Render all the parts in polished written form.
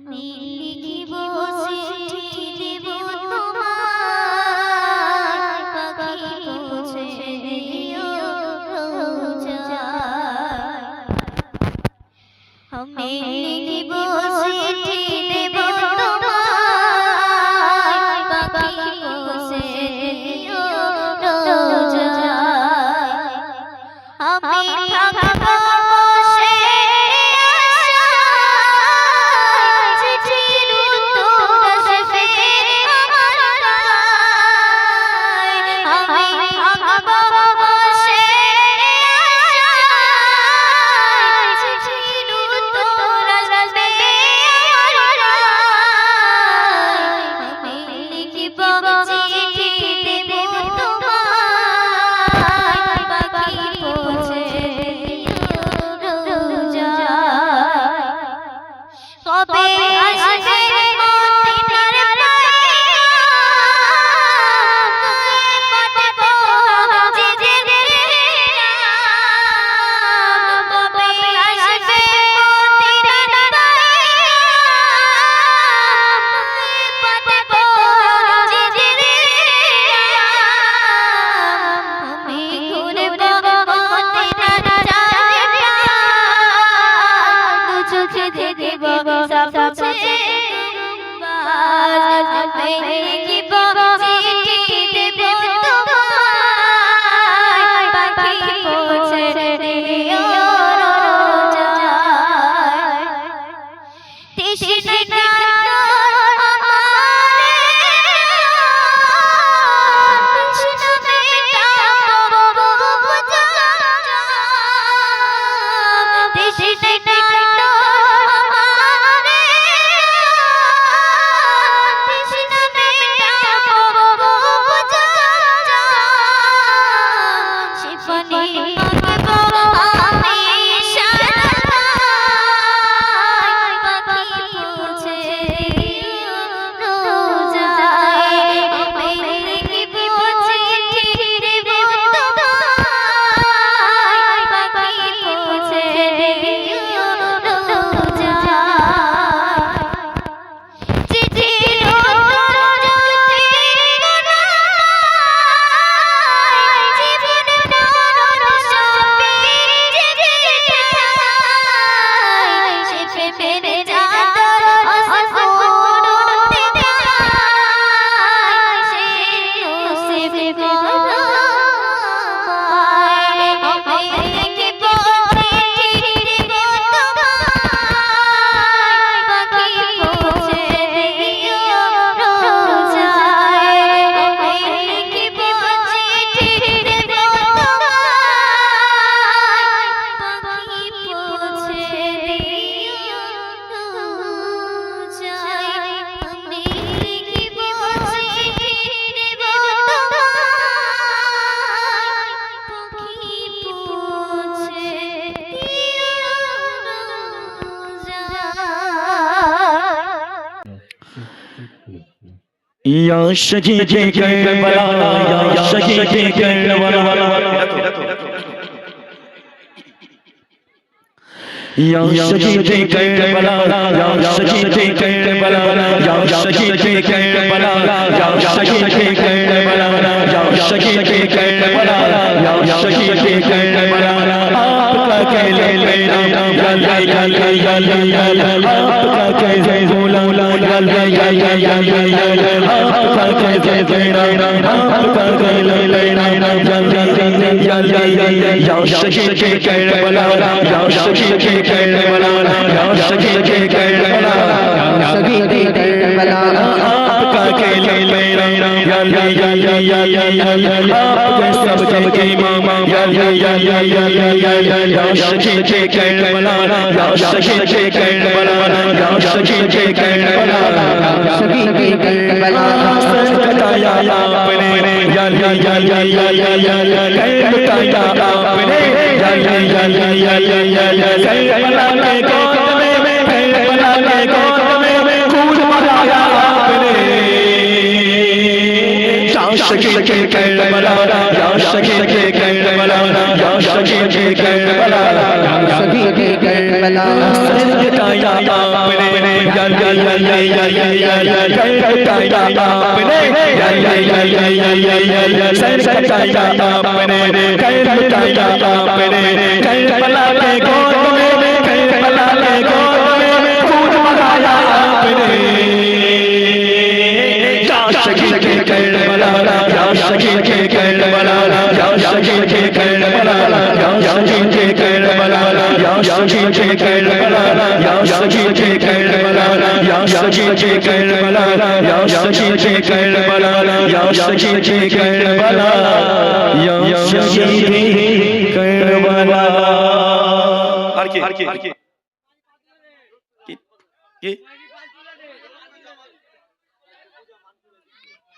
আমি লিখিব চিঠি দেব তোমায়, পাখি পৌঁছে দিও রোজায়। আমি লিখিব চিঠি দেব তোমায়, পাখি পৌঁছে দিও রোজায়। আমি থাকবো या शहीद करबला या शहीद करबला या शहीद करबला या शहीद करबला या शहीद करबला या शहीद करबला या शहीद करबला या शहीद करबला आपका कहले मेरा या आपका कहले बोला आपका कहले मेरा आपका कहले मेरा या शहीद करबला या शहीद करबला या शहीद करबला या शहीद करबला आपका कहले मेरा आपके सबके इमाम या शहीद करबला या शहीद करबला या शहीद करबला शहीद करबला बताया आपने बताया आपने करबला के गोद में करबला के गोद में खून बहाया आपने या शहीद करबला या शहीद करबला या शहीद करबला या शहीद करबला बताया आपने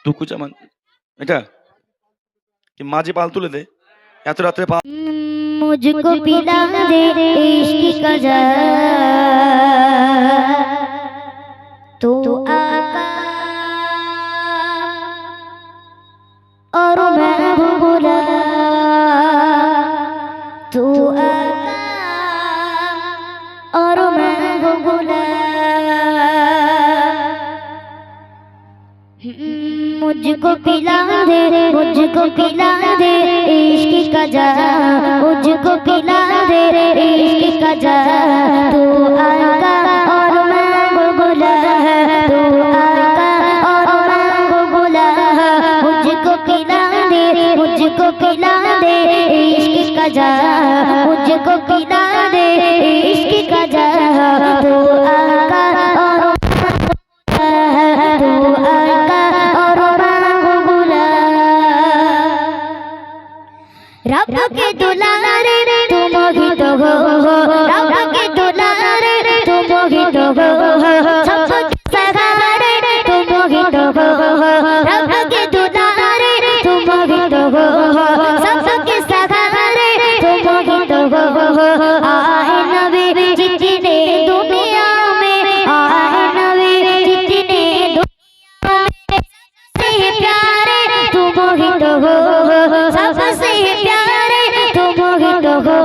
দুকুচামান এটা কি মাঝে পাল তুলে দে এত রাত্রে পাল मुझको पिला दे इश्क का जाम तू आका और मैं भूला तू आका और मैं भूला मुझको पिला दे इश्क का जाम मुझको पिला दे इश्क का जाम तू आका और मैं बुला तू आका और मैं बुला मुझको पिला दे इश्क का जाम मुझको पिला दे इश्क का जाम तू आका और तू आका और मैं बुला रब के दुलारे तुम मोहित हो रब के दुलारे तुम मोहित हो सबके सहारे तुम मोहित हो रब के दुलारे तुम मोहित हो सबके सहारे तुम मोहित हो आए नबी जितने दुनिया में आए नबी जितने दुनिया में सबसे प्यारे तुम मोहित हो सबसे प्यारे तुम मोहित हो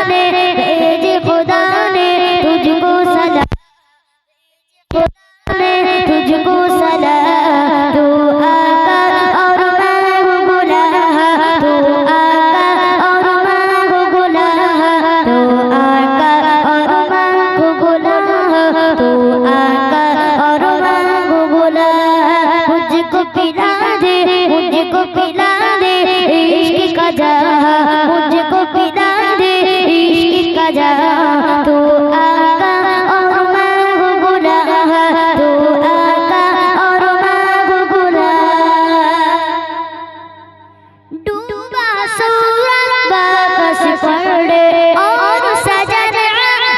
भेजे खुदा ने तुझको सलाम तुझको सलाम तू आका और मैं बुला तू आका और मैं बुला तू आका और मैं बुला तू आका और मैं बुला मुझको पिला दे इश्क का जाम मुझको पिला दे इश्क का जाम तू आका और मैं बुला तू आका और मैं बुला डूबा सूरज वापस पड़े और सजन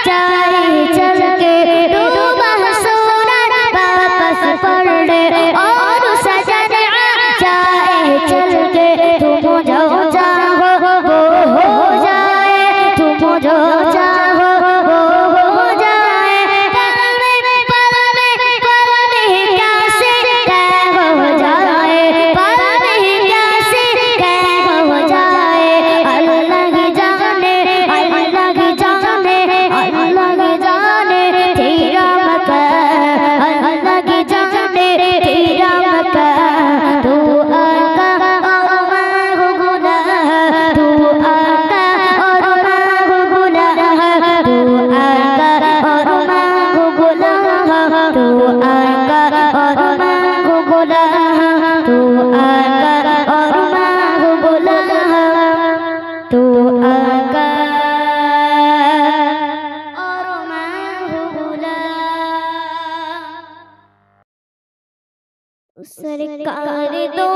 जाए चल के डूबा सूरज वापस पड़े और सजन जाए चल के तुम जो चाहो वो हो जाए तुम जो चाहो वो हो जाए पल में प्यासे कैद हो जाए पल में प्यासे कैद हो जाए अल्लाह जाने तेरा मकान अल्लाह जाने तेरा मकान तू आका और मैं बुला तू आका और मैं बुला तू आका और मैं बुला तू आका और मैं बुला तू आका और मैं बुला तू आका और मैं बुला सरकार दो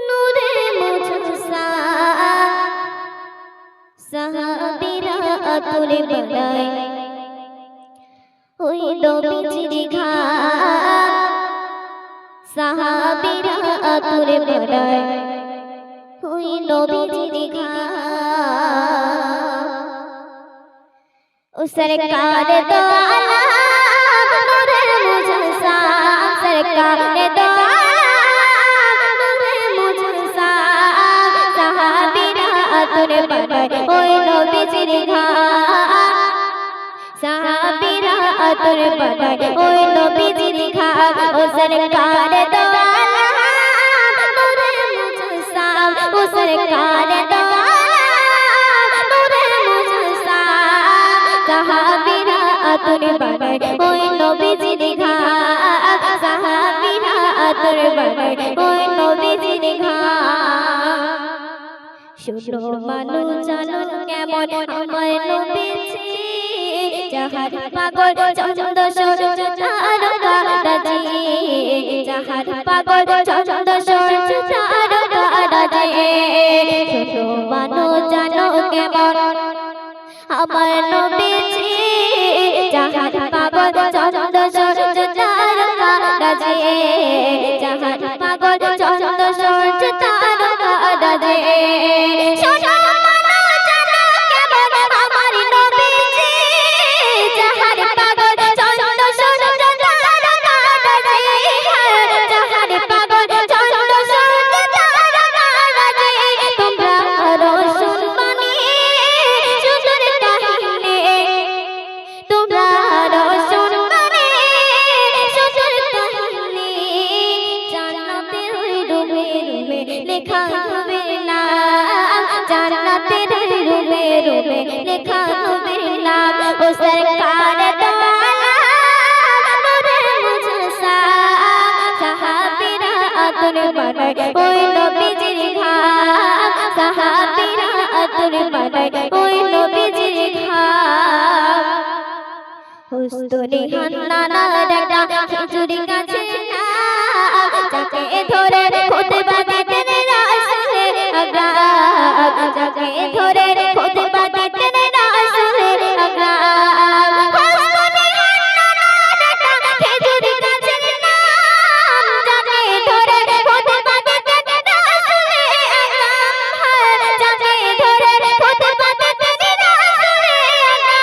नूरे मुझसा सहाबीरा अतुल बनाए हुई दो बिजली घाट सहाबीरा अतुल बनाए हुई दो बिजली घाट सरकार दो सरकार दो मुझसा सहाबीरा अतुल বানায় ওই নবীজির ঘাম সাহাবীরা আতর বানায় ওই নবীজির ঘাম ও সরকার দো আলম নূরে মুজসাম ও সরকার দো আলম নূরে মুজসাম সাহাবীরা আতর বানায় ওই নবীজির ঘাম সাহাবীরা আতর বানায় ওই নবীজির ঘাম শুনো মানু জানো কেমন আমার নবীজি যাহার পাগল চন্দ সূর্য তারকারাজি যাহার পাগল চন্দ সূর্য তারকারাজি শুনো মানু জানো কেমন আমার নবীজি যাহার পাগল চন্দ সূর্য তারকারাজি যাহার পাগল চন্দ সূর্য তারকারাজি শুনো মানু জানো কেমন আমার নবীজি যাহার পাগল চন্দ সূর্য তারকারাজি যাহার পাগল চন্দ সূর্য তারকারাজি তোমরা রসুল বানি সুন্দর কাহিনী তোমরা রসুল বানি সুন্দর কাহিনী জান্নাতের রুমে রুমে লেখা নবীর নাম জান্নাতের রুমে রুমে লেখা নবীর নাম ও সরকার দো আলম নূরে মুজসাম সাহাবীরা আতর বানায় ওই নবীজির ঘাম সাহাবীরা আতর বানায় ওই নবীজির ঘাম হুস্তুনি হান্নানার একটা খেজুরি গাছের নাম যাকে ধরে খুতবা দিতেন রাসূলে আকরাম যাকে ধরে খুতবা দিতেন রাসূলে আকরাম হুস্তুনি হান্নানার একটা খেজুরি গাছের নাম যাকে ধরে খুতবা দিতেন রাসূলে আকরাম যাকে ধরে খুতবা দিতেন রাসূলে আকরাম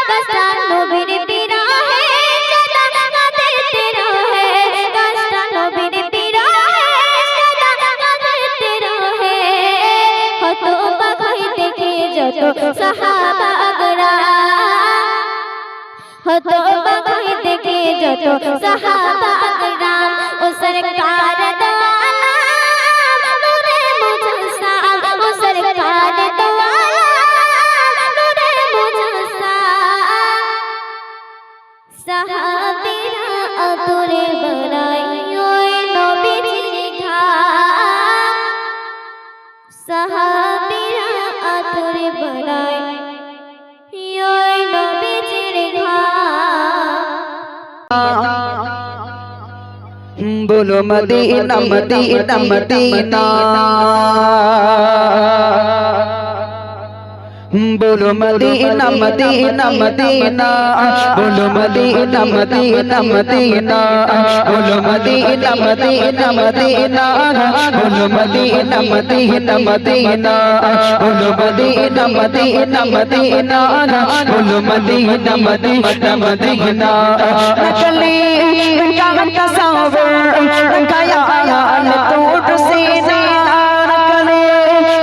গাছটা নবীর বিরহে সদা কাঁদতে রহে গাছটা নবীর বিরহে সদা কাঁদতে রহে হতবাক হয়ে দেখে যত সাহাবা আকরাম হতবাক হয়ে দেখে যত সাহাবা আকরাম ও সরকার দো আলম নূরে মুজসাম ও সরকার দো আলম নূরে মুজসাম সাহাবীরা আতরে বানায় ওই নবীজির ঘাম সাহাবীরা আতরে বানায় ওই নবীজির ঘাম बोलो मदीना मदीना मदीना बोलो मदीना मदीना मदीना बोलो मदीना मदीना मदीना बोलो मदीना मदीना मदीना बोलो मदीना मदीना मदीना बोलो मदीना मदीना मदीना बोलो मदीना मदीना मदीना नकली का तस्वीर का यार टूट सीना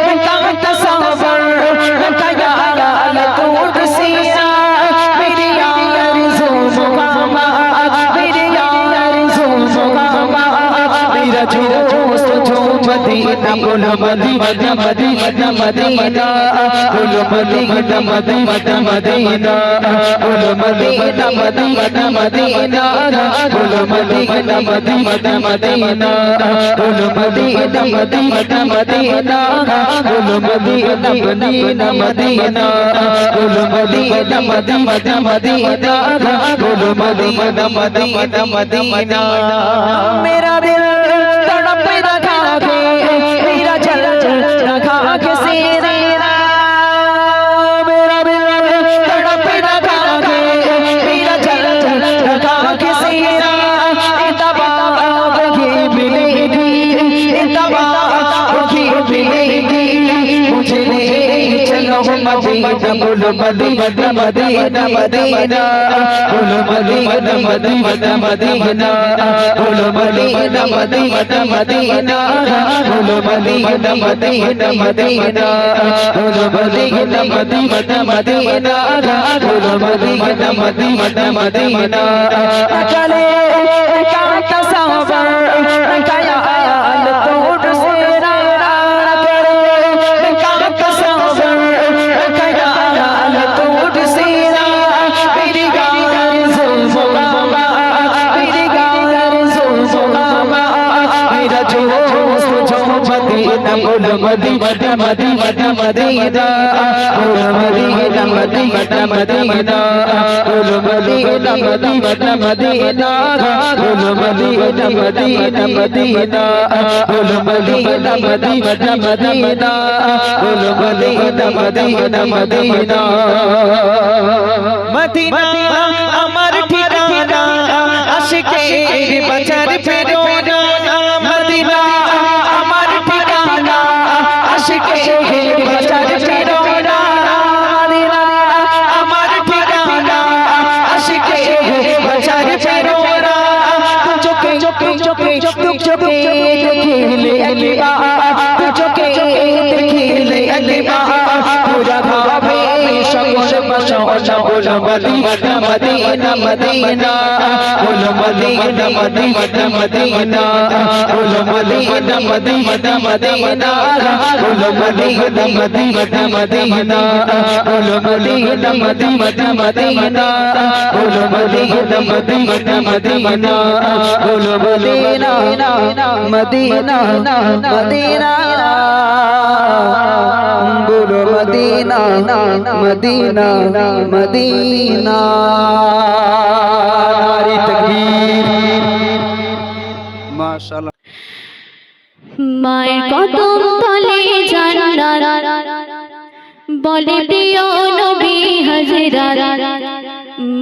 नकली का तस्वीर का यार टूट सीना मेरी यार ज़ुबामा मेरी यार ज़ुबामा मेरा जोश जो मदीना बोलो मदीना मदीना मदीना बोलो मदीना मदीना मदीना बोलो मदीना मदीना मदीना बोलो मदीना मदीना मदीना बोलो मदीना मदीना मदीना बोलो मदीना मदीना मदीना बोलो मदीना मदीना मदीना बोलो मदीना मदीना मदीना मेरा दिल तड़प रखा के मेरा जल रखा के सीने मेरा दिल तड़प रखा के मेरा जल रखा के सीना इतबाब की मिलेगी इतबाब की मिलेगी मुझे ले चलो मदीना बोलो मदीना मदीना मदीना बोलो मदीना मदीना मदीना बोलो मदीना मदीना मदीना बोलो मदीना मदीना मदीना बोलो मदीना मदीना मदीना बोलो मदीना मदीना मदीना चले का तसव्वुर ख्याल तोड़ से बोलो मदीना मदीना मदीना बोलो मदीना मदीना मदीना बोलो मदीना मदीना मदीना बोलो मदीना मदीना मदीना बोलो मदीना मदीना मदीना बोलो मदीना मदीना मदीना मदीना আমার ঠিকানা আশিকের বাজার ফেরোনা মদিনা আমার ঠিকানা আশিকের বাজার ফেরোনা মদিনা আমার ঠিকানা আশিকের বাজার ফেরোনা চোখে চোখে চোখে চোখে দেখিলে একবার চোখে দেখিলে একবার পুরা ভাবে সকল বাসনা बोलो मदीना मदीना मदीना बोलो मदीना मदीना मदीना बोलो मदीना मदीना मदीना बोलो मदीना मदीना मदीना बोलो मदीना मदीना मदीना बोलो मदीना मदीना मदीना बोलो मदीना मदीना मदीना बोलो मदीना मदीना मदीना नारी तकबीर माशाअल्लाह মায়ের কদম তলে জান্নাত বলে প্রিয় নবী হযরত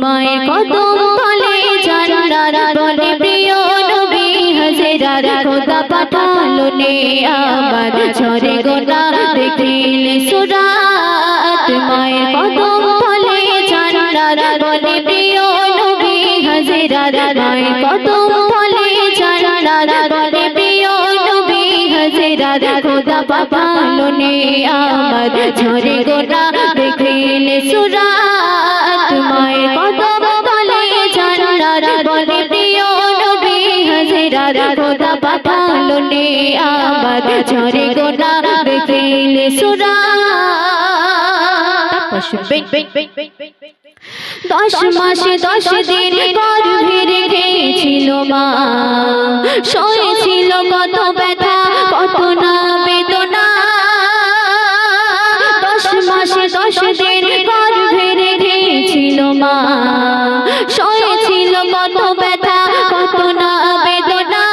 মায়ের কদম তলে জান্নাত বলে প্রিয় নবী হযরত খোদা পাঠালো নে আমার ঝরে গোনা দেখিলে সুরাত মায়ের কদম তলে জান্নাত বলে প্রিয় নবী হযরত মায়ের কদম তলে জান্নাত বলে প্রিয় নবী হযরত খোদা পাঠালো নে আমার ঝরে গোনা দেখিলে সুরাত মায়ের কদম তলে জান্নাত বলে প্রিয় নবী হযরত খোদা পাঠালো নে আমার ঝরে গোনা দেখিলে সুরাত 10 মাসে 10 দিন গর্ভে রেখেছিল মা সয়েছিল কত ব্যথা কত না বেদনা 10 মাসে 10 দিন গর্ভে রেখেছিল মা সয়েছিল কত ব্যথা কত না বেদনা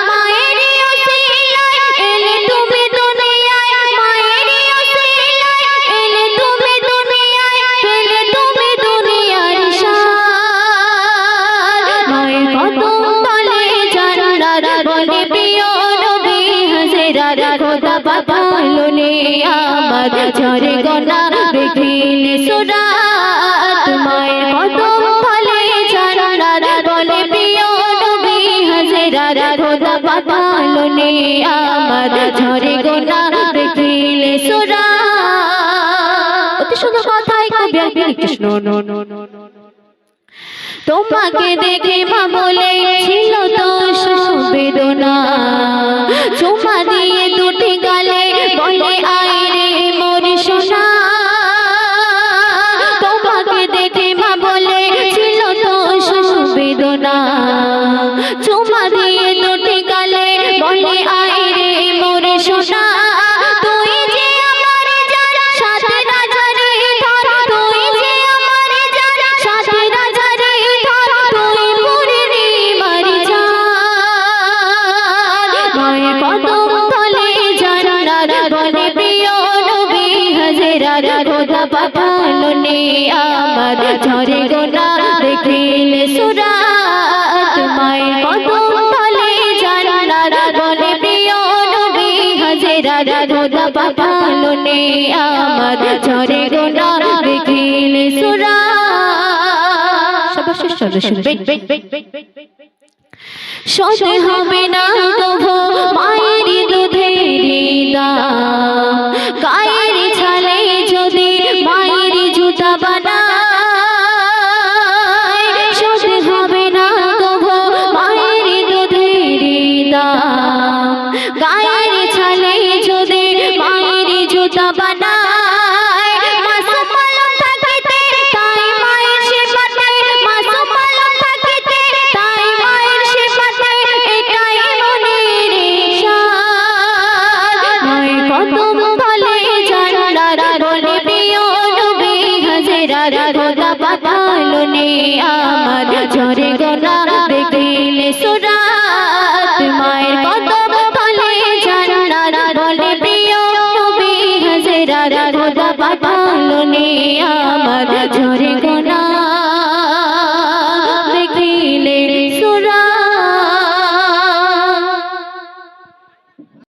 মায়ের ওসিলায় এলে তুমি দুনিয়ায় মায়ের ওসিলায় এলে তুমি দুনিয়ায় পেলে তুমি দুনিয়ার শান মায়ের কদম তলে জান্নাত বলে প্রিয় নবী হযরত খোদা পাঠালো নে আমার ঝরে গোনা দেখিলে সুরাত মায়ের কদম তলে জান্নাত বলে প্রিয় নবী হযরত খোদা পাঠালো নে আমার ঝরে গোনা দেখিলে সুরাত অতি সুন্দর কথাই কবি কৃষ্ণ তোমাকে দেখে মা বলেছিল তো বেদনা চুমা দিয়ে দুটি গালে বলে আয় রে মোর সোনা তোমাকে দেখে মা বলেছিল তো বেদনা চুমা দিয়ে দুটি গালে বলে আয় রে মোর সোনা তুই যে আমার জান সাথে রাজা রে ধর তুই যে আমার জান সাথে রাজা রে ধর তুই পুরনি মারি জান মায়ের কদম তলে জান্নাত বলে প্রিয় নবী হযরত খোদা পাঠালো নে আমার ঝরে গোনা দেখিলে সুরাত মায়ের কদম তলে জান্নাত বলে প্রিয় নবী হযরত খোদা পাঠালো নে আমার ঝরে গোনা দেখিলে সুরা সবার শেষ শুনবে সতে হবে না গো মায়ের দুধের দাম গায়ের ছালে যদি মায়ের জুতা বানায় সতে হবে না গো মায়ের দুধের দাম গায়ের ছালে যদি মায়ের জুতা বানায় মাসুম আলম থাকিতে তাই মায়ের সেবাতে মাসুম আলম থাকিতে তাই মায়ের সেবাতে এটাই মনের ইশারা নয় কদম তলে জান্নাত বলে প্রিয় নবী হাজরাত খোদা পাঠালো নে আমার ঝরে গোনা দেখিলে সুরাত মায়ের কদম তলে জান্নাত বলে প্রিয় নবী হাজরাত খোদা পাঠালো নে আমার ঝরে